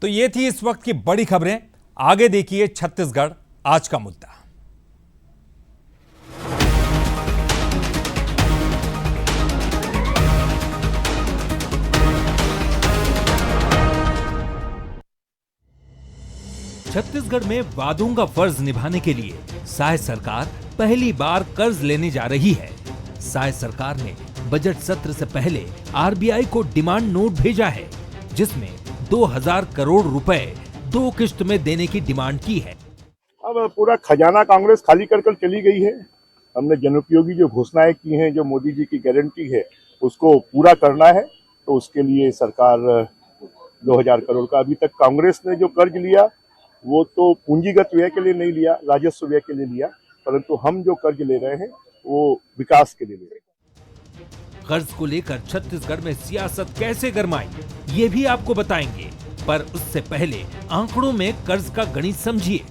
तो ये थी इस वक्त की बड़ी खबरें। आगे देखिए छत्तीसगढ़ आज का मुद्दा। छत्तीसगढ़ में वादों का फर्ज निभाने के लिए साय सरकार पहली बार कर्ज लेने जा रही है। साय सरकार ने बजट सत्र से पहले आरबीआई को डिमांड नोट भेजा है, जिसमें 2000 करोड़ रुपए 2 किश्त में देने की डिमांड की है। अब पूरा खजाना कांग्रेस खाली कर चली गई है। हमने जनोपयोगी जो घोषणाएं की हैं, जो मोदी जी की गारंटी है, उसको पूरा करना है। तो उसके लिए सरकार 2000 करोड़ का, अभी तक कांग्रेस ने जो कर्ज लिया वो तो पूंजीगत व्यय के लिए नहीं लिया, राजस्व व्यय के लिए लिया, परंतु हम जो कर्ज ले रहे हैं वो विकास के लिए ले रहे हैं। कर्ज को लेकर छत्तीसगढ़ में सियासत कैसे गरमाई, ये भी आपको बताएंगे, पर उससे पहले आंकड़ों में कर्ज का गणित समझिए।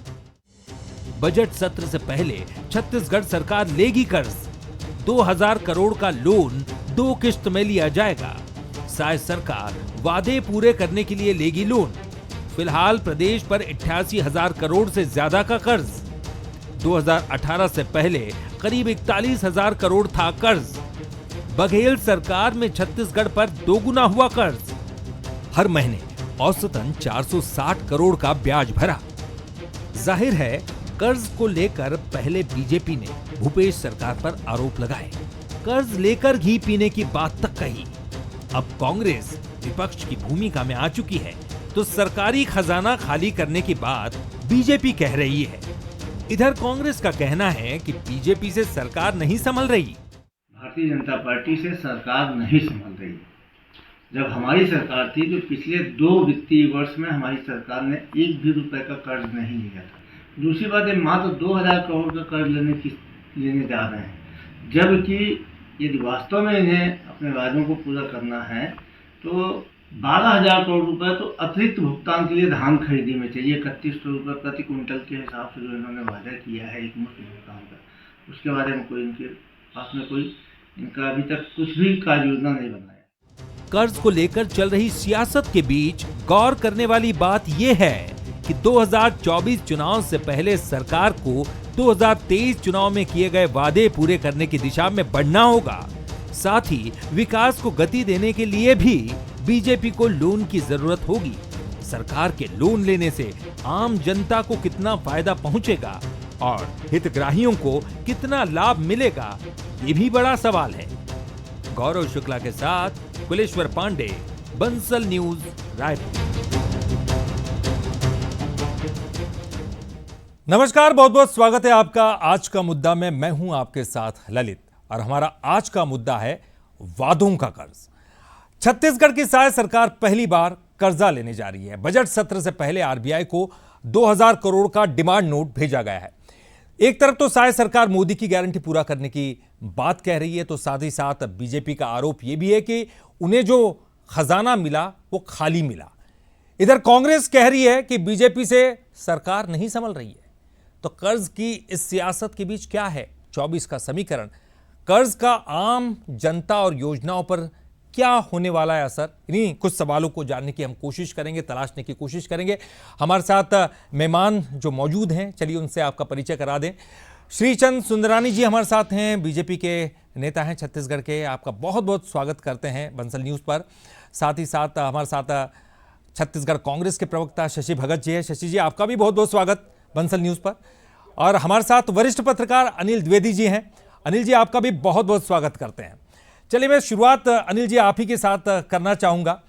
बजट सत्र से पहले छत्तीसगढ़ सरकार लेगी कर्ज। 2000 करोड़ का लोन 2 किश्त में लिया जाएगा। साय सरकार वादे पूरे करने के लिए लेगी लोन। फिलहाल प्रदेश पर 88,000 करोड़ से ज्यादा का कर्ज। 2018 से पहले करीब 41,000 करोड़ था कर्ज। बघेल सरकार में छत्तीसगढ़ पर दोगुना हुआ कर्ज। हर महीने औसतन 460 करोड़ का ब्याज भरा। जाहिर है कर्ज को लेकर पहले बीजेपी ने भूपेश सरकार पर आरोप लगाए, कर्ज लेकर घी पीने की बात तक कही। अब कांग्रेस विपक्ष की भूमिका में आ चुकी है, तो सरकारी खजाना खाली करने की बात बीजेपी कह रही है। इधर कांग्रेस का कहना है कि बीजेपी से सरकार नहीं संभल रही। भारतीय जनता पार्टी से सरकार नहीं संभल रही। जब हमारी सरकार थी तो पिछले 2 वित्तीय वर्ष में हमारी सरकार ने एक भी रुपए का कर्ज नहीं लिया था। दूसरी बात है, मात्र 2000 करोड़ का कर्ज लेने जा रहे हैं, जबकि यदि वास्तव में इन्हें अपने वादों को पूरा करना है तो 12,000 करोड़ रुपए तो अतिरिक्त भुगतान के लिए धान खरीदी में चाहिए। 3100 रुपये प्रति क्विंटल के हिसाब से जो इन्होंने वादा किया है एक मुश्त भुगतान का, उसके बारे में कोई इनके पास में कोई इनका अभी तक कुछ भी कार्य योजना नहीं बनाया। कर्ज को लेकर चल रही सियासत के बीच गौर करने वाली बात यह है कि 2024 चुनाव से पहले सरकार को 2023 चुनाव में किए गए वादे पूरे करने की दिशा में बढ़ना होगा। साथ ही विकास को गति देने के लिए भी बीजेपी को लोन की जरूरत होगी। सरकार के लोन लेने से आम जनता को कितना फायदा पहुंचेगा और हितग्राहियों को कितना लाभ मिलेगा, ये भी बड़ा सवाल है। गौरव शुक्ला के साथ कुलेश्वर पांडे, बंसल न्यूज, रायपुर। नमस्कार, बहुत बहुत स्वागत है आपका आज का मुद्दा में। मैं हूं आपके साथ ललित और हमारा आज का मुद्दा है वादों का कर्ज। छत्तीसगढ़ की साय सरकार पहली बार कर्जा लेने जा रही है। बजट सत्र से पहले आरबीआई को 2000 करोड़ का डिमांड नोट भेजा गया है। एक तरफ तो साय सरकार मोदी की गारंटी पूरा करने की बात कह रही है, तो साथ ही साथ बीजेपी का आरोप यह भी है कि उन्हें जो खजाना मिला वो खाली मिला। इधर कांग्रेस कह रही है कि बीजेपी से सरकार नहीं संभल रही है। तो कर्ज की इस सियासत के बीच क्या है 24 का समीकरण? कर्ज का आम जनता और योजनाओं पर क्या होने वाला है असर? इन्हीं कुछ सवालों को जानने की हम कोशिश करेंगे, तलाशने की कोशिश करेंगे। हमारे साथ मेहमान जो मौजूद हैं, चलिए उनसे आपका परिचय करा दें। श्रीचंद सुंदरानी जी हमारे साथ हैं, बीजेपी के नेता हैं छत्तीसगढ़ के। आपका बहुत बहुत स्वागत करते हैं बंसल न्यूज़ पर। साथ ही साथ हमारे साथ छत्तीसगढ़ कांग्रेस के प्रवक्ता शशि भगत जी हैं। शशि जी, आपका भी बहुत बहुत स्वागत बंसल न्यूज़ पर। और हमारे साथ वरिष्ठ पत्रकार अनिल द्विवेदी जी हैं। अनिल जी, आपका भी बहुत बहुत स्वागत करते हैं। चलिए मैं शुरुआत अनिल जी आप ही के साथ करना चाहूँगा।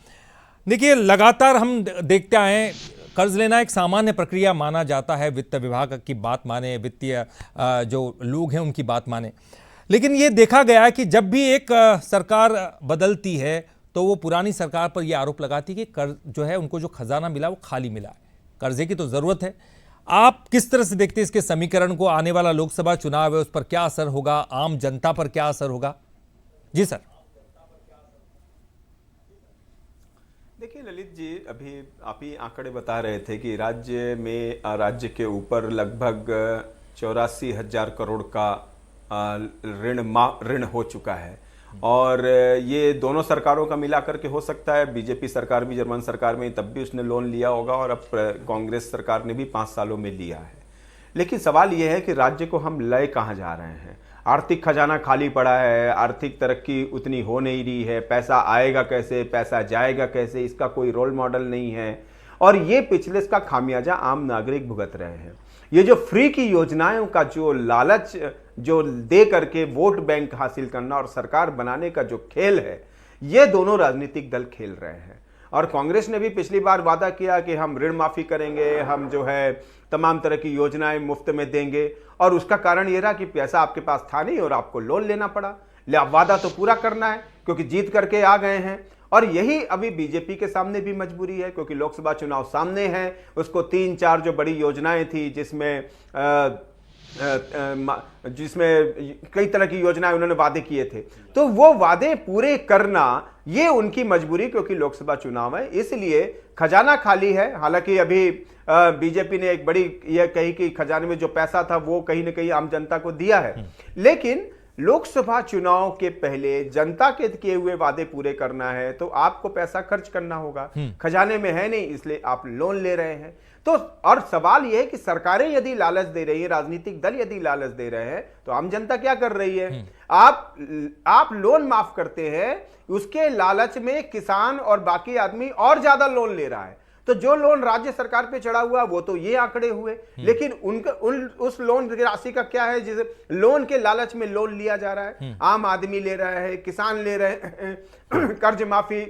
देखिए, लगातार हम देखते आए हैं कर्ज लेना एक सामान्य प्रक्रिया माना जाता है, वित्त विभाग की बात माने, वित्तीय जो लोग हैं उनकी बात माने। लेकिन ये देखा गया है कि जब भी एक सरकार बदलती है तो वो पुरानी सरकार पर यह आरोप लगाती है कि कर्ज जो है उनको जो खजाना मिला वो खाली मिला है। कर्जे की तो ज़रूरत है। आप किस तरह से देखते हैं इसके समीकरण को? आने वाला लोकसभा चुनाव है, उस पर क्या असर होगा? आम जनता पर क्या असर होगा? जी सर। देखिए ललित जी, अभी आप ही आंकड़े बता रहे थे कि राज्य के ऊपर लगभग 84,000 करोड़ का ऋण हो चुका है और ये दोनों सरकारों का मिला करके हो सकता है। बीजेपी सरकार भी जर्मन सरकार में तब भी उसने लोन लिया होगा और अब कांग्रेस सरकार ने भी 5 सालों में लिया है। लेकिन सवाल यह है कि राज्य को हम लय कहाँ जा रहे हैं। आर्थिक खजाना खाली पड़ा है, आर्थिक तरक्की उतनी हो नहीं रही है, पैसा आएगा कैसे, पैसा जाएगा कैसे, इसका कोई रोल मॉडल नहीं है। और ये पिछले इसका खामियाजा आम नागरिक भुगत रहे हैं। ये जो फ्री की योजनाओं का जो लालच जो दे करके वोट बैंक हासिल करना और सरकार बनाने का जो खेल है, ये दोनों राजनीतिक दल खेल रहे हैं। और कांग्रेस ने भी पिछली बार वादा किया कि हम ऋण माफी करेंगे, हम जो है तमाम तरह की योजनाएं मुफ्त में देंगे, और उसका कारण ये रहा कि पैसा आपके पास था नहीं और आपको लोन लेना पड़ा। वादा तो पूरा करना है क्योंकि जीत करके आ गए हैं। और यही अभी बीजेपी के सामने भी मजबूरी है क्योंकि लोकसभा चुनाव सामने है। उसको 3-4 जो बड़ी योजनाएं थी जिसमें कई तरह की योजनाएं उन्होंने वादे किए थे, तो वो वादे पूरे करना ये उनकी मजबूरी, क्योंकि लोकसभा चुनाव है इसलिए खजाना खाली है। हालांकि अभी बीजेपी ने एक बड़ी यह कही कि खजाने में जो पैसा था वो कहीं ना कहीं आम जनता को दिया है, लेकिन लोकसभा चुनाव के पहले जनता के किए हुए वादे पूरे करना है तो आपको पैसा खर्च करना होगा। खजाने में है नहीं, इसलिए आप लोन ले रहे हैं। तो और सवाल यह है कि सरकारें यदि लालच दे रही है, राजनीतिक दल यदि लालच दे रहे हैं, तो आम जनता क्या कर रही है? आप लोन माफ करते हैं, उसके लालच में किसान और बाकी आदमी और ज्यादा लोन ले रहा है। तो जो लोन राज्य सरकार पे चढ़ा हुआ वो तो ये आंकड़े हुए, लेकिन उस लोन की राशि का क्या है जिसे लोन के लालच में लोन लिया जा रहा है। आम आदमी ले रहा है, किसान ले रहे हैं, कर्ज माफी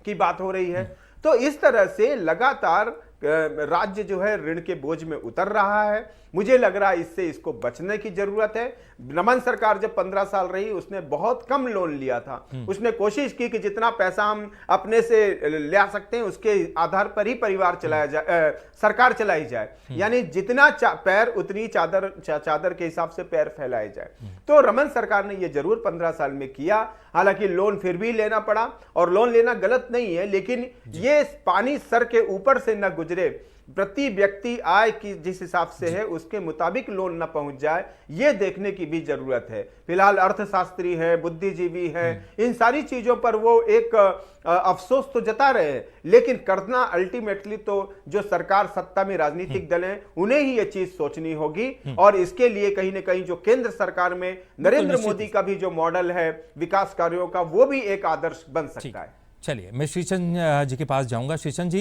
की बात हो रही है। तो इस तरह से लगातार राज्य जो है ऋण के बोझ में उतर रहा है। मुझे लग रहा है इससे इसको बचने की जरूरत है। रमन सरकार जब 15 साल रही उसने बहुत कम लोन लिया था। उसने कोशिश की कि जितना पैसा हम अपने से ले सकते हैं उसके आधार पर ही परिवार चलाया जाए, सरकार चलाई जाए, यानी जितना पैर उतनी चादर के हिसाब से पैर फैलाए जाए। तो रमन सरकार ने यह जरूर 15 साल में किया। हालांकि लोन फिर भी लेना पड़ा, और लोन लेना गलत नहीं है, लेकिन ये पानी सर के ऊपर से न गुजरे, प्रति व्यक्ति आय की जिस हिसाब से है उसके मुताबिक लोन न पहुंच जाए, ये देखने की भी जरूरत है। फिलहाल अर्थशास्त्री है, बुद्धिजीवी है, इन सारी चीजों पर वो एक अफसोस तो जता रहे हैं, लेकिन करना अल्टीमेटली तो जो सरकार सत्ता में राजनीतिक दल हैं उन्हें ही ये चीज सोचनी होगी। और इसके लिए कहीं ना कहीं जो केंद्र सरकार में नरेंद्र मोदी का भी जो मॉडल है विकास कार्यों का, वो भी एक आदर्श बन सकता है। चलिए, मैं श्रीचंद जी के पास जाऊंगा। श्रीचंद जी,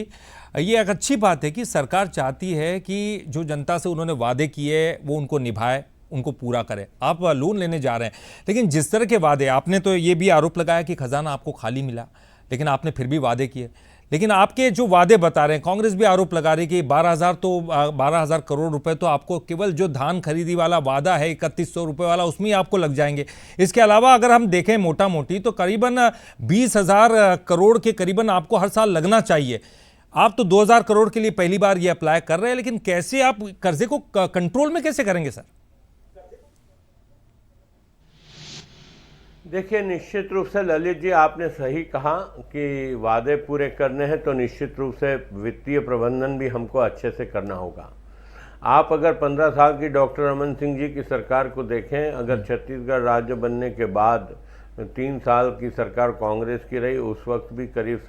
ये एक अच्छी बात है कि सरकार चाहती है कि जो जनता से उन्होंने वादे किए वो उनको निभाए, उनको पूरा करे। आप लोन लेने जा रहे हैं, लेकिन जिस तरह के वादे, आपने तो ये भी आरोप लगाया कि खजाना आपको खाली मिला, लेकिन आपने फिर भी वादे किए। लेकिन आपके जो वादे बता रहे हैं, कांग्रेस भी आरोप लगा रही है कि 12,000 करोड़ रुपए तो आपको केवल जो धान खरीदी वाला वादा है 3100 रुपये वाला, उसमें ही आपको लग जाएंगे। इसके अलावा अगर हम देखें मोटा मोटी तो करीबन 20,000 करोड़ के करीबन आपको हर साल लगना चाहिए। आप तो 2,000 करोड़ के लिए पहली बार ये अप्लाई कर रहे हैं, लेकिन कैसे आप कर्जे को कंट्रोल में कैसे करेंगे सर? देखिए, निश्चित रूप से ललित जी आपने सही कहा कि वादे पूरे करने हैं तो निश्चित रूप से वित्तीय प्रबंधन भी हमको अच्छे से करना होगा। आप अगर 15 साल की डॉक्टर रमन सिंह जी की सरकार को देखें, अगर छत्तीसगढ़ राज्य बनने के बाद 3 साल की सरकार कांग्रेस की रही, उस वक्त भी करीब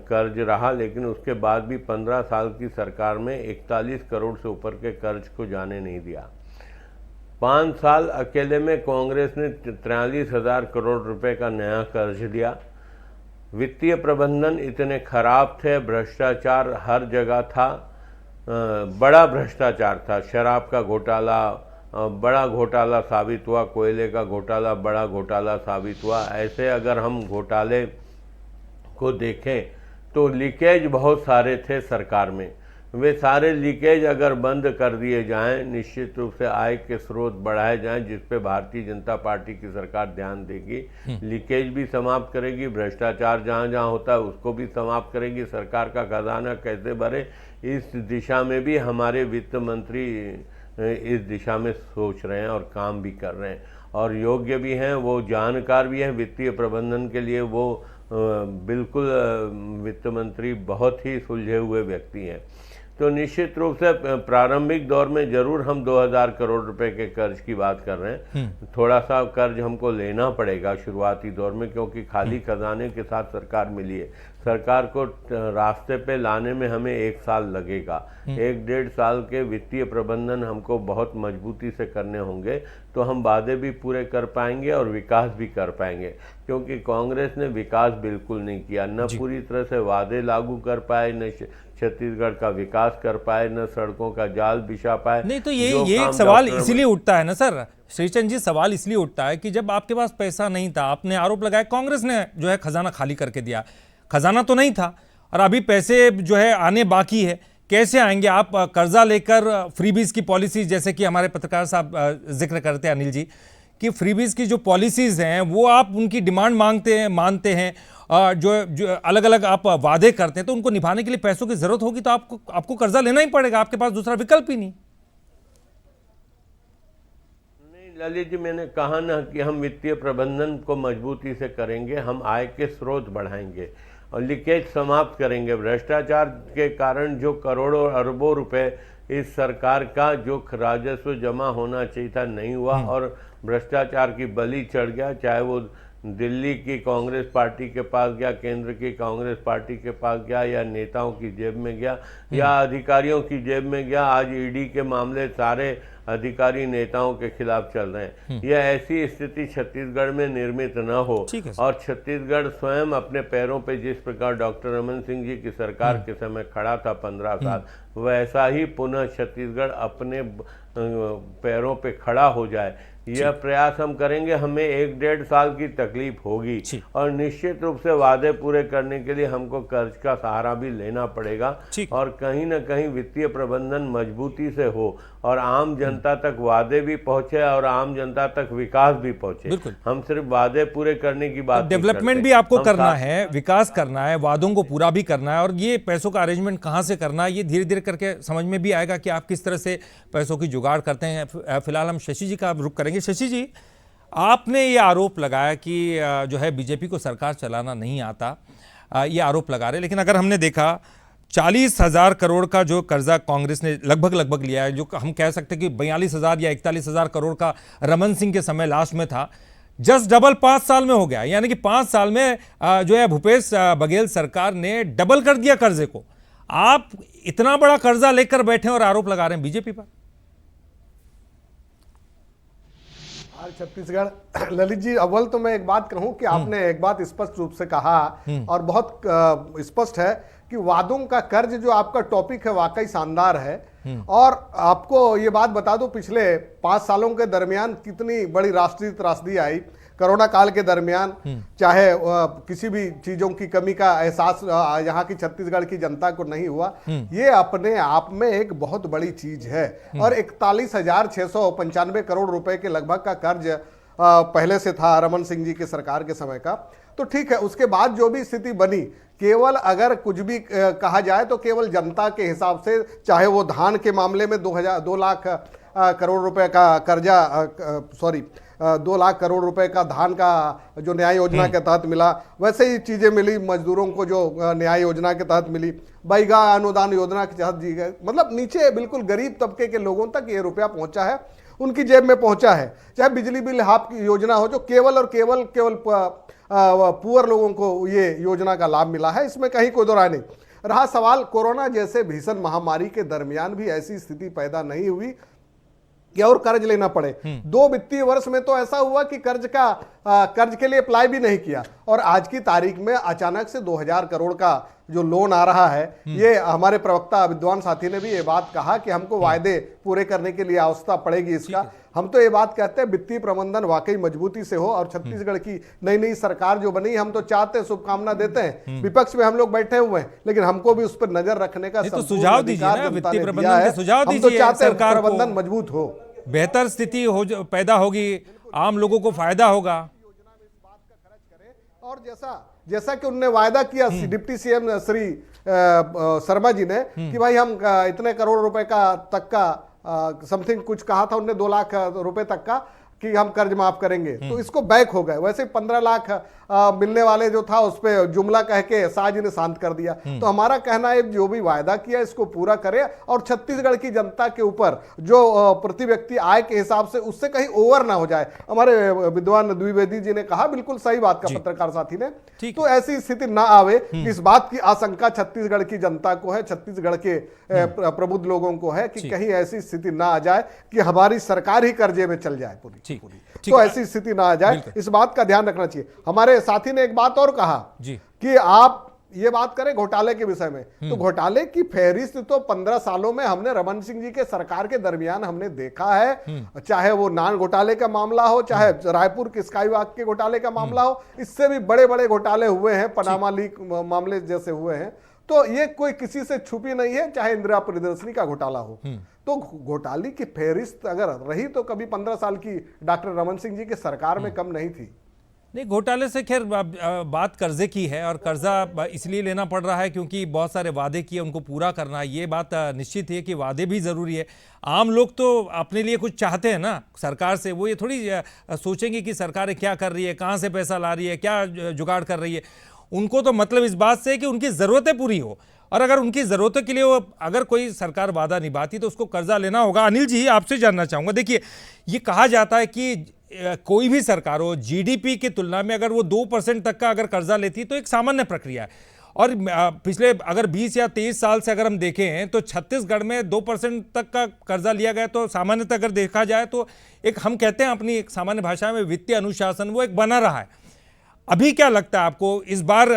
कर्ज रहा, लेकिन उसके बाद भी 15 साल की सरकार में 41 करोड़ से ऊपर के कर्ज को जाने नहीं दिया। 5 साल अकेले में कांग्रेस ने 43,000 करोड़ रुपए का नया कर्ज दिया। वित्तीय प्रबंधन इतने खराब थे, भ्रष्टाचार हर जगह था, बड़ा भ्रष्टाचार था। शराब का घोटाला बड़ा घोटाला साबित हुआ, कोयले का घोटाला बड़ा घोटाला साबित हुआ। ऐसे अगर हम घोटाले को देखें तो लीकेज बहुत सारे थे सरकार में। वे सारे लीकेज अगर बंद कर दिए जाएं, निश्चित रूप से आय के स्रोत बढ़ाए जाएं, जिस पे भारतीय जनता पार्टी की सरकार ध्यान देगी, लीकेज भी समाप्त करेगी, भ्रष्टाचार जहां जहां होता है उसको भी समाप्त करेगी, सरकार का खजाना कैसे भरे, इस दिशा में भी हमारे वित्त मंत्री इस दिशा में सोच रहे हैं और काम भी कर रहे हैं, और योग्य भी हैं, वो जानकार भी हैं वित्तीय प्रबंधन के लिए। वो बिल्कुल वित्त मंत्री बहुत ही सुलझे हुए व्यक्ति हैं। तो निश्चित रूप से प्रारंभिक दौर में जरूर हम 2000 करोड़ रुपए के कर्ज की बात कर रहे हैं। थोड़ा सा कर्ज हमको लेना पड़ेगा शुरुआती दौर में, क्योंकि खाली खजाने के साथ सरकार मिली है। सरकार को रास्ते पे लाने में हमें 1 साल लगेगा। 1-1.5 साल के वित्तीय प्रबंधन हमको बहुत मजबूती से करने होंगे, तो हम वादे भी पूरे कर पाएंगे और विकास भी कर पाएंगे। क्योंकि कांग्रेस ने विकास बिल्कुल नहीं किया, न पूरी तरह से वादे लागू कर पाए, न छत्तीसगढ़ का विकास कर पाए, न सड़कों का जाल बिछा पाए। नहीं तो ये एक सवाल इसीलिए उठता है ना सर श्रीचंद जी, सवाल इसलिए उठता है कि जब आपके पास पैसा नहीं था, आपने आरोप लगाया कांग्रेस ने जो है खजाना खाली करके दिया। खजाना तो नहीं था और अभी पैसे जो है आने बाकी है, कैसे आएंगे? आप कर्जा लेकर फ्रीबीज की पॉलिसी, जैसे कि हमारे पत्रकार साहब जिक्र करते हैं अनिल जी, कि फ्रीबीज की जो पॉलिसीज हैं वो आप उनकी डिमांड मानते हैं, जो अलग अलग आप वादे करते हैं, तो उनको निभाने के लिए पैसों की जरूरत होगी, तो आपको कर्जा लेना ही पड़ेगा, आपके पास दूसरा विकल्प ही नहीं। ललित जी, मैंने कहा ना कि हम वित्तीय प्रबंधन को मजबूती से करेंगे, हम आय के स्रोत बढ़ाएंगे और लीकेज समाप्त करेंगे। भ्रष्टाचार के कारण जो करोड़ों अरबों रुपए इस सरकार का जो राजस्व जमा होना चाहिए था नहीं हुआ और भ्रष्टाचार की बलि चढ़ गया, चाहे वो दिल्ली की कांग्रेस पार्टी के पास गया, केंद्र की कांग्रेस पार्टी के पास गया, या नेताओं की जेब में गया, या अधिकारियों की जेब में गया। आज ईडी के मामले सारे अधिकारी नेताओं के खिलाफ चल रहे हैं। यह ऐसी स्थिति छत्तीसगढ़ में निर्मित न हो और छत्तीसगढ़ स्वयं अपने पैरों पे, जिस प्रकार डॉक्टर रमन सिंह जी की सरकार के समय खड़ा था 15 साल, वैसा ही पुनः छत्तीसगढ़ अपने पैरों पे खड़ा हो जाए, यह प्रयास हम करेंगे। हमें 1-1.5 साल की तकलीफ होगी और निश्चित रूप से वादे पूरे करने के लिए हमको कर्ज का सहारा भी लेना पड़ेगा और कहीं ना कहीं वित्तीय प्रबंधन मजबूती से हो और आम जनता तक वादे भी पहुंचे और आम जनता तक विकास भी पहुंचे। हम सिर्फ वादे पूरे करने की बात, डेवलपमेंट भी आपको करना है, विकास करना है, वादों को पूरा भी करना है, और ये पैसों का अरेंजमेंट कहां से करना है ये धीरे धीरे करके समझ में भी आएगा कि आप किस तरह से पैसों की जुगाड़ करते हैं। फिलहाल हम शशि जी का रुख करेंगे। शशि जी, आपने ये आरोप लगाया कि जो है बीजेपी को सरकार चलाना नहीं आता, ये आरोप लगा रहे, लेकिन अगर हमने देखा 40,000 करोड़ का जो कर्जा कांग्रेस ने लगभग लिया है, जो हम कह सकते हैं कि 42,000 या 41,000 करोड़ का रमन सिंह के समय लास्ट में था, जस्ट डबल 5 साल में हो गया। यानी कि 5 साल में जो है भूपेश बघेल सरकार ने डबल कर दिया कर्जे को। आप इतना बड़ा कर्जा लेकर बैठे और आरोप लगा रहे हैं बीजेपी पर। छत्तीसगढ़, ललित जी, अव्वल तो मैं एक बात कहूं कि आपने एक बात स्पष्ट रूप से कहा और बहुत स्पष्ट है कि वादों का कर्ज जो आपका टॉपिक है वाकई शानदार है। और आपको ये बात बता दूं, पिछले 5 सालों के दरमियान कितनी बड़ी राष्ट्रीय त्रासदी आई। कोरोना काल के दरमियान चाहे किसी भी चीजों की कमी का एहसास यहाँ की छत्तीसगढ़ की जनता को नहीं हुआ, ये अपने आप में एक बहुत बड़ी चीज है। और 41,695 करोड़ रुपए के लगभग का कर्ज पहले से था रमन सिंह जी के सरकार के समय का। तो ठीक है, उसके बाद जो भी स्थिति बनी, केवल अगर कुछ भी कहा जाए तो केवल जनता के हिसाब से, चाहे वो धान के मामले में 2 लाख करोड़ रुपए का कर्जा, 2 लाख करोड़ रुपए का धान का जो न्याय योजना के तहत मिला, वैसे ही चीजें मिली मजदूरों को जो न्याय योजना के तहत मिली, बैगा अनुदान योजना के तहत दी गई। मतलब नीचे बिल्कुल गरीब तबके के लोगों तक ये रुपया पहुंचा है, उनकी जेब में पहुंचा है। चाहे बिजली बिल हाफ की योजना हो, जो केवल और केवल पुअर लोगों को ये योजना का लाभ मिला है, इसमें कहीं कोई दो राय नहीं। रहा सवाल, कोरोना जैसे भीषण महामारी के दरमियान भी ऐसी स्थिति पैदा नहीं हुई कि और कर्ज लेना पड़े। 2 वित्तीय वर्ष में तो ऐसा हुआ कि कर्ज के लिए अप्लाई भी नहीं किया, और आज की तारीख में अचानक से 2,000 करोड़ का जो लोन आ रहा है, ये हमारे प्रवक्ता विद्वान साथी ने भी ये बात कहा कि हमको वायदे पूरे करने के लिए आवश्यकता पड़ेगी इसका। हम तो ये बात कहते हैं वित्तीय प्रबंधन वाकई मजबूती से हो, और छत्तीसगढ़ की नई सरकार जो बनी, हम तो चाहते हैं, शुभकामना देते हैं, विपक्ष में हम लोग बैठे हुए हैं, लेकिन हमको भी उस पर नजर रखने का तो सुझाव दीजिए ना, वित्तीय प्रबंधन के सुझाव हम दीजिए, तो चाहते हैं सरकार प्रबंधन मजबूत हो, बेहतर स्थिति पैदा होगी, आम लोगों को फायदा होगा। और जैसा कि उन्होंने वायदा किया डिप्टी सीएम श्री शर्मा जी ने कि भाई हम इतने करोड़ रुपए का तक का समथिंग कुछ कहा था उन्होंने, 2 लाख रुपए तक का कि हम कर्ज माफ करेंगे, तो इसको बैक हो गए। वैसे 15 लाख मिलने वाले जो था उस पर जुमला कह के शाह जी ने शांत कर दिया। तो हमारा कहना है जो भी वायदा किया इसको पूरा करे, और छत्तीसगढ़ की जनता के ऊपर जो प्रति व्यक्ति आय के हिसाब से उससे कहीं ओवर ना हो जाए। हमारे विद्वान द्विवेदी जी ने कहा, बिल्कुल सही बात का पत्रकार साथी ने, तो ऐसी स्थिति ना आवे। इस बात की आशंका छत्तीसगढ़ की जनता को है, छत्तीसगढ़ के प्रबुद्ध लोगों को है कि कहीं ऐसी स्थिति ना आ जाए कि हमारी सरकार ही कर्जे में चल जाए पूरी। तो ऐसी स्थिति ना आ जाए, इस बात का ध्यान रखना चाहिए। हमारे साथी ने एक बात और कहा कि आप ये बात करें घोटाले के विषय में, तो घोटाले की फहरिस्त तो 15 सालों में हमने रमन सिंह जी के सरकार के दरमियान हमने देखा है, चाहे वो नान घोटाले का मामला हो, चाहे रायपुर के स्काई वॉक के घोटाले का मामला हो, इससे भी बड़े बड़े घोटाले हुए हैं, पनामा लीक मामले जैसे हुए हैं। तो ये कोई किसी से छुपी नहीं है, चाहे इंदिरा प्रियदर्शनी का घोटाला हो। तो घोटाले की फहरिस्त अगर रही तो कभी 15 साल की डॉक्टर रमन सिंह जी के सरकार में कम नहीं थी। नहीं, घोटाले से खैर बात कर्जे की है, और कर्जा इसलिए लेना पड़ रहा है क्योंकि बहुत सारे वादे किए, उनको पूरा करना है। ये बात निश्चित है कि वादे भी ज़रूरी है। आम लोग तो अपने लिए कुछ चाहते हैं ना सरकार से, वो ये थोड़ी सोचेंगे कि सरकारें क्या कर रही है, कहाँ से पैसा ला रही है, क्या जुगाड़ कर रही है। उनको तो मतलब इस बात से है कि उनकी ज़रूरतें पूरी हो, और अगर उनकी ज़रूरतों के लिए वो अगर कोई सरकार वादा निभाती तो उसको कर्जा लेना होगा। अनिल जी, आपसे जानना चाहूँगा, देखिए ये कहा जाता है कि कोई भी सरकार हो जीडीपी की तुलना में अगर वो 2% तक का अगर कर्जा लेती तो एक सामान्य प्रक्रिया है, और पिछले अगर 20 या 23 साल से अगर हम देखें तो छत्तीसगढ़ में 2% तक का कर्जा लिया गया। तो सामान्यतः अगर देखा जाए तो एक हम कहते हैं अपनी एक सामान्य भाषा में वित्तीय अनुशासन वो एक बना रहा है। अभी क्या लगता है आपको, इस बार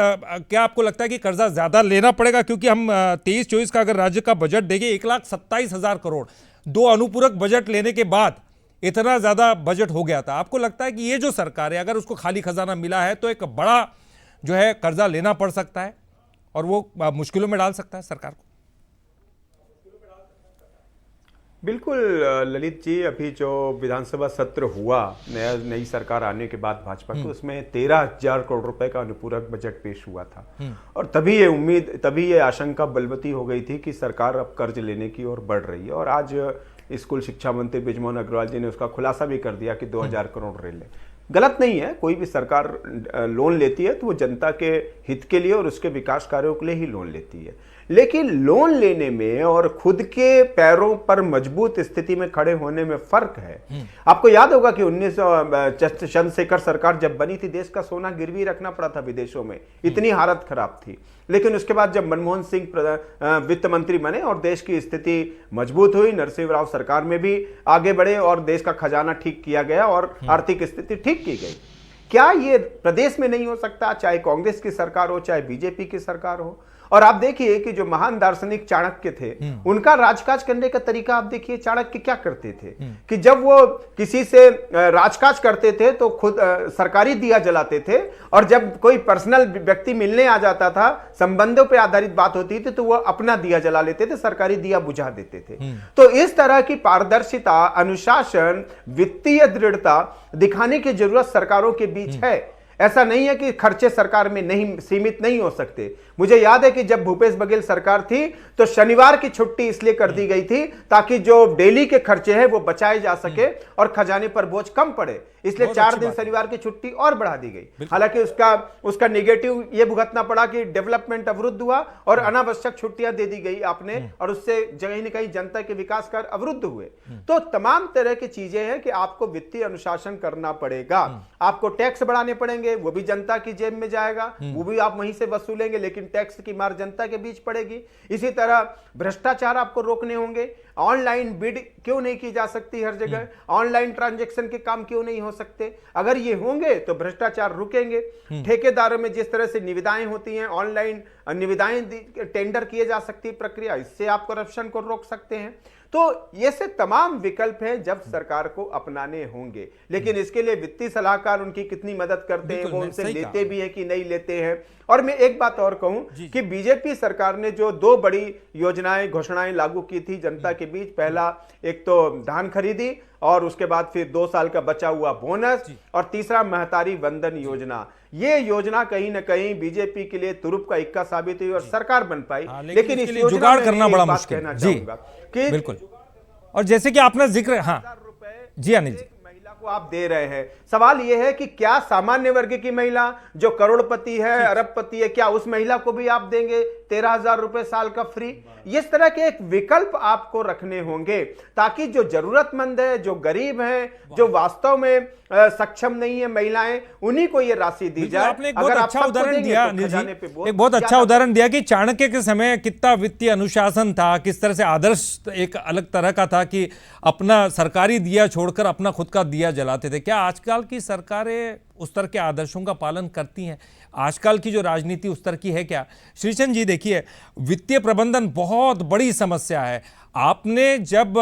क्या आपको लगता है कि कर्जा ज़्यादा लेना पड़ेगा? क्योंकि हम 23-24 का अगर राज्य का बजट देखें 1,27,000 करोड़, 2 अनुपूरक बजट लेने के बाद इतना ज़्यादा बजट हो गया था। आपको लगता है कि ये जो सरकार है अगर उसको खाली खजाना मिला है तो एक बड़ा जो है कर्जा लेना पड़ सकता है और वो मुश्किलों में डाल सकता है सरकार को? बिल्कुल ललित जी, अभी जो विधानसभा सत्र हुआ नई सरकार आने के बाद भाजपा को, उसमें 13,000 करोड़ रुपए का अनुपूरक बजट पेश हुआ था, और तभी ये आशंका बलवती हो गई थी कि सरकार अब कर्ज लेने की ओर बढ़ रही है। और आज स्कूल शिक्षा मंत्री बृजमोहन अग्रवाल जी ने उसका खुलासा भी कर दिया कि 2,000 करोड़ ले लें। गलत नहीं है, कोई भी सरकार लोन लेती है तो वो जनता के हित के लिए और उसके विकास कार्यों के लिए ही लोन लेती है, लेकिन लोन लेने में और खुद के पैरों पर मजबूत स्थिति में खड़े होने में फर्क है। आपको याद होगा कि 1900 चंद्रशेखर सरकार जब बनी थी, देश का सोना गिरवी रखना पड़ा था विदेशों में, इतनी हालत खराब थी। लेकिन उसके बाद जब मनमोहन सिंह वित्त मंत्री बने और देश की स्थिति मजबूत हुई, नरसिंह राव सरकार में भी आगे बढ़े और देश का खजाना ठीक किया गया और आर्थिक स्थिति ठीक की गई। क्या ये प्रदेश में नहीं हो सकता? चाहे कांग्रेस की सरकार हो, चाहे बीजेपी की सरकार हो। और आप देखिए कि जो महान दार्शनिक चाणक्य थे, उनका राजकाज करने का तरीका आप देखिए। चाणक्य क्या करते थे कि जब वो किसी से राजकाज करते थे तो खुद सरकारी दिया जलाते थे, और जब कोई पर्सनल व्यक्ति मिलने आ जाता था, संबंधों पे आधारित बात होती थी, तो वो अपना दिया जला लेते थे, सरकारी दिया बुझा देते थे। तो इस तरह की पारदर्शिता, अनुशासन, वित्तीय दृढ़ता दिखाने की जरूरत सरकारों के बीच है। ऐसा नहीं है कि खर्चे सरकार में नहीं सीमित नहीं हो सकते। मुझे याद है कि जब भूपेश बघेल सरकार थी तो शनिवार की छुट्टी इसलिए कर दी गई थी ताकि जो डेली के खर्चे हैं वो बचाए जा सके और खजाने पर बोझ कम पड़े, इसलिए 4 दिन शनिवार की छुट्टी और बढ़ा दी गई। हालांकि उसका निगेटिव ये भुगतना पड़ा कि डेवलपमेंट अवरुद्ध हुआ और अनावश्यक छुट्टियां दे दी गई आपने, और उससे जगह न कहीं जनता के विकास कार्य अवरुद्ध हुए। तो तमाम तरह की चीजें हैं कि आपको वित्तीय अनुशासन करना पड़ेगा, आपको टैक्स बढ़ाने पड़ेंगे, वो भी जनता की जेब में जाएगा, वो भी आप वहीं से वसूलेंगे, लेकिन टैक्स की मार जनता के बीच पड़ेगी। इसी तरह भ्रष्टाचार आपको रोकने होंगे। ऑनलाइन बिड क्यों नहीं की जा सकती हर जगह? ऑनलाइन ट्रांजैक्शन के काम क्यों नहीं हो सकते? अगर ये होंगे तो भ्रष्टाचार रुकेंगे। ठेकेदारों में जिस तरह से निविदाएं होती हैं, ऑनलाइन निविदाएं टेंडर किए जा सकती प्रक्रिया, इससे आप करप्शन को रोक सकते हैं। तो ये से तमाम विकल्प हैं जब सरकार को अपनाने होंगे, लेकिन इसके लिए वित्तीय सलाहकार उनकी कितनी मदद करते हैं, वो उनसे लेते भी हैं कि नहीं लेते हैं। और मैं एक बात और कहूं कि बीजेपी सरकार ने जो 2 बड़ी योजनाएं घोषणाएं लागू की थी जनता के बीच, पहला एक तो धान खरीदी, और उसके बाद फिर 2 साल का बचा हुआ बोनस, और तीसरा महतारी वंदन योजना। ये योजना कहीं ना कहीं बीजेपी के लिए तुरुप का इक्का साबित हुई और सरकार बन पाई, लेकिन इस योजना जुगाड़ करना बड़ा मुश्किल कहना चाहूंगा कि बिल्कुल। और जैसे कि आपने जिक्र, हाँ जी अनिल जी, महिला को वो आप दे रहे हैं। सवाल यह है कि क्या सामान्य वर्ग की महिला जो करोड़पति है, अरबपति है, क्या उस महिला को भी आप देंगे 13,000 रुपए साल का फ्री? इस तरह के एक विकल्प आपको रखने होंगे ताकि जो जरूरतमंद है, जो गरीब है, जो वास्तव में सक्षम नहीं है महिलाएं, उन्हीं को ये राशि दी जाए। आपने एक बहुत अच्छा उदाहरण दिया अनिल जी, एक बहुत अच्छा उदाहरण दिया कि चाणक्य के समय कितना वित्तीय अनुशासन था, किस तरह से आदर्श एक अलग तरह का था कि अपना सरकारी दिया छोड़कर अपना खुद का दिया जलाते थे। क्या आजकल की सरकारें उस तरह के आदर्शों का पालन करती हैं? आजकल की जो राजनीति उस तरह की है क्या? श्रीचंद जी देखिए, वित्तीय प्रबंधन बहुत बड़ी समस्या है। आपने जब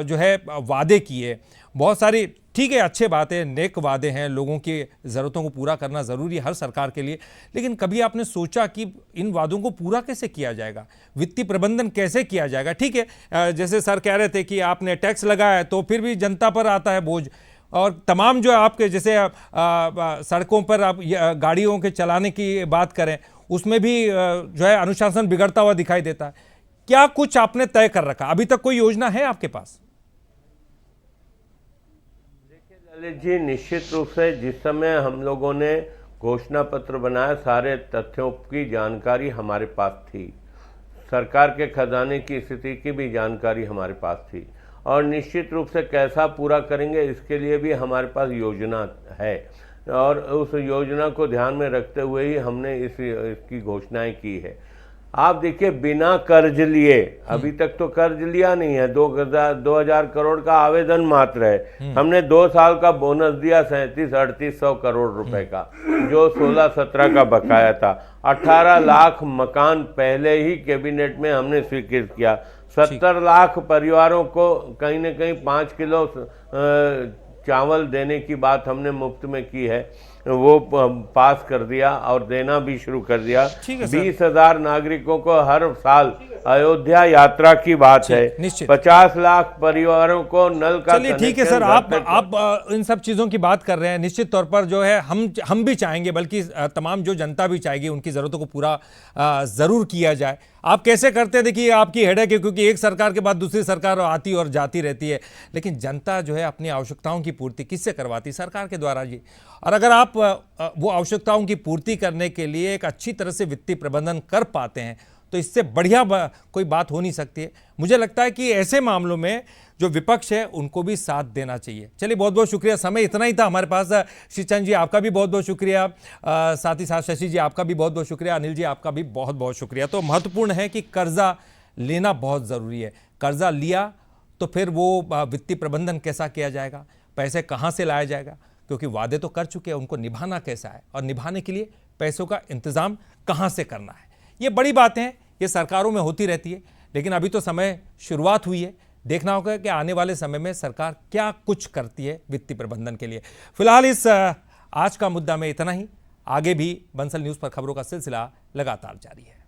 जो है वादे किए, बहुत सारी, ठीक है, अच्छे बातें, नेक वादे हैं, लोगों की ज़रूरतों को पूरा करना ज़रूरी है हर सरकार के लिए, लेकिन कभी आपने सोचा कि इन वादों को पूरा कैसे किया जाएगा, वित्तीय प्रबंधन कैसे किया जाएगा? ठीक है, जैसे सर कह रहे थे कि आपने टैक्स लगाया तो फिर भी जनता पर आता है बोझ, और तमाम जो आपके जैसे सड़कों पर आप गाड़ियों के चलाने की बात करें, उसमें भी जो है अनुशासन बिगड़ता हुआ दिखाई देता है। क्या कुछ आपने तय कर रखा? अभी तक कोई योजना है आपके पास? ललित जी, निश्चित रूप से जिस समय हम लोगों ने घोषणा पत्र बनाया, सारे तथ्यों की जानकारी हमारे पास थी, सरकार के खजाने की स्थिति की भी जानकारी हमारे पास थी, और निश्चित रूप से कैसा पूरा करेंगे इसके लिए भी हमारे पास योजना है, और उस योजना को ध्यान में रखते हुए ही हमने इसकी घोषणाएं की है। आप देखिए, बिना कर्ज लिए, अभी तक तो कर्ज लिया नहीं है, 2,000 करोड़ का आवेदन मात्र है। हमने 2 साल का बोनस दिया 3700-3800 करोड़ रुपए का, जो 16-17 का बकाया था। 18 लाख मकान पहले ही कैबिनेट में हमने स्वीकृत किया। 70 लाख परिवारों को कहीं न कहीं 5 किलो चावल देने की बात हमने मुफ्त में की है, वो पास कर दिया और देना भी शुरू कर दिया। 20,000 नागरिकों को हर साल अयोध्या यात्रा की बात है। 50 लाख परिवारों को नल का, चलिए ठीक है सर, आप इन सब चीजों की बात कर रहे हैं। निश्चित तौर पर जो है हम भी चाहेंगे, बल्कि तमाम जो जनता भी चाहेगी, उनकी जरूरतों को पूरा जरूर किया जाए। आप कैसे करते हैं, देखिए आपकी हेडेक है, क्योंकि एक सरकार के बाद दूसरी सरकार आती और जाती रहती है, लेकिन जनता जो है अपनी आवश्यकताओं की पूर्ति किससे करवाती? सरकार के द्वारा जी। और अगर आप वो आवश्यकताओं की पूर्ति करने के लिए एक अच्छी तरह से वित्तीय प्रबंधन कर पाते हैं, तो इससे बढ़िया कोई बात हो नहीं सकती है। मुझे लगता है कि ऐसे मामलों में जो विपक्ष है उनको भी साथ देना चाहिए। चलिए, बहुत बहुत शुक्रिया, समय इतना ही था हमारे पास। श्रीचंद जी आपका भी बहुत बहुत शुक्रिया, साथ ही साथ शशि जी आपका भी बहुत बहुत शुक्रिया, अनिल जी आपका भी बहुत बहुत शुक्रिया। तो महत्वपूर्ण है कि कर्जा लेना बहुत ज़रूरी है। कर्जा लिया तो फिर वो वित्तीय प्रबंधन कैसा किया जाएगा, पैसे कहाँ से लाया जाएगा, क्योंकि वादे तो कर चुके हैं, उनको निभाना कैसा है, और निभाने के लिए पैसों का इंतजाम कहाँ से करना है। ये बड़ी बातें हैं, ये सरकारों में होती रहती है, लेकिन अभी तो समय शुरुआत हुई है। देखना होगा कि आने वाले समय में सरकार क्या कुछ करती है वित्तीय प्रबंधन के लिए। फिलहाल इस आज का मुद्दा में इतना ही। आगे भी बंसल न्यूज़ पर खबरों का सिलसिला लगातार जारी है।